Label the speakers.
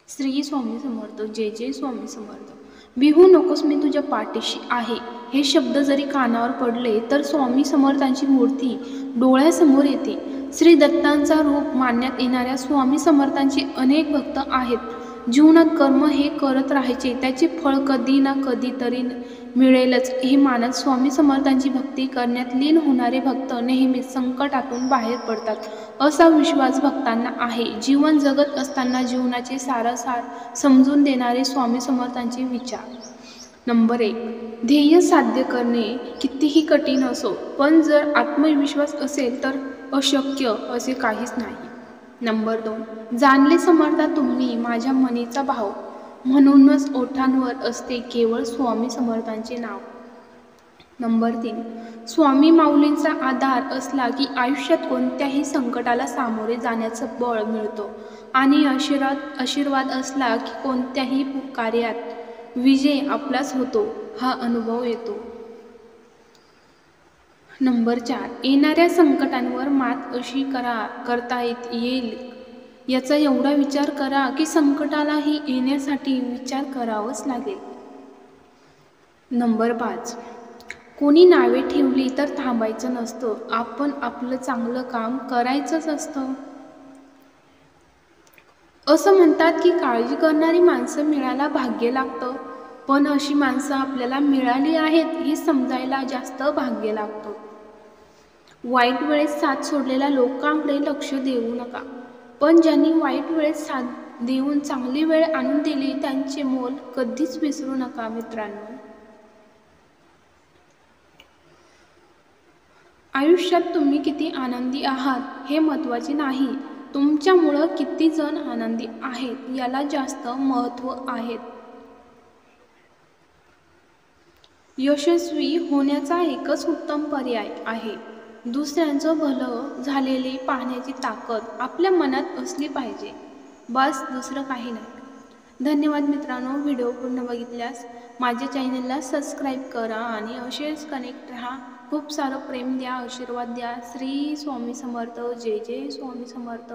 Speaker 1: श्री स्वामी समर्थ. जय जय स्वामी समर्थ. भिवू नकोस, मी तुझ्या पाठीशी आहे. हे शब्द जरी कानावर पडले तर स्वामी समर्थांची मूर्ती डोळ्यासमोर येते. श्री दत्तांचा रूप मानण्यात येणाऱ्या स्वामी समर्थांचे अनेक भक्त आहेत. जीवनात कर्म हे करत राहायचे, त्याचे फळ कधी ना कधी तरी मिळेलच हे मानत स्वामी समर्थांची भक्ती करण्यात लीन होणारे भक्त नेहमीच संकटातून बाहेर पडतात, असा विश्वास भक्तांना आहे. जीवन जगत असताना जीवनाचे सारसार समजून देणारे स्वामी समर्थांचे विचार. नंबर 1. ध्येय साध्य करणे कितीही कठीण असो, पण जर आत्मविश्वास असेल तर अशक्य असे काहीच नाही. नंबर 2. जाणले समर्था तुम्ही माझ्या मनीचा भाव, म्हणूनच ओठांवर असते केवळ स्वामी समर्थांचे नाव. नंबर 3. स्वामी माऊलींचा आधार असला की आयुष्यात कोणत्याही संकटाला सामोरे जाण्याचं बळ मिळतो आणि आशीर्वाद असला की कोणत्याही कार्यात विजय आपलाच होतो, हा अनुभव येतो. नंबर 4. येणाऱ्या संकटांवर मात अशी करता येईल याचा एवढा विचार करा की संकटालाही येण्यासाठी विचार करावाच लागेल. नंबर 5. कोणी नावे ठेवली तर थांबायचं नसतं, आपण आपलं चांगलं काम करायचंच असतं. असं म्हणतात की काळजी करणारी माणसं मिळायला भाग्य लागतं, पण अशी माणसं आपल्याला मिळाली आहेत हे समजायला जास्त भाग्य लागतं. वाईट वेळेत साथ सोडलेल्या लोकांकडे लक्ष देऊ नका, पण ज्यांनी वाईट वेळेत साथ देऊन चांगली वेळ आणून दिली त्यांचे मोल कधीच विसरू नका मित्रांनो. आयुष्यात तुम्ही किती आनंदी आहात हे महत्त्वाचे नाही, तुमच्यामुळं किती जण आनंदी आहेत याला जास्त महत्त्व आहे. यशस्वी होण्याचा एकच उत्तम पर्याय आहे, दुसऱ्यांचं भलं झालेले पाहण्याची ताकद आपल्या मनात असली पाहिजे, बस दुसरं काही नाही. धन्यवाद मित्रांनो. व्हिडिओ पूर्ण बघितल्यास माझ्या चॅनलला सबस्क्राईब करा आणि असेच कनेक्ट राहा. खूप सारं प्रेम द्या, आशीर्वाद द्या. श्री स्वामी समर्थ. जय जय स्वामी समर्थ.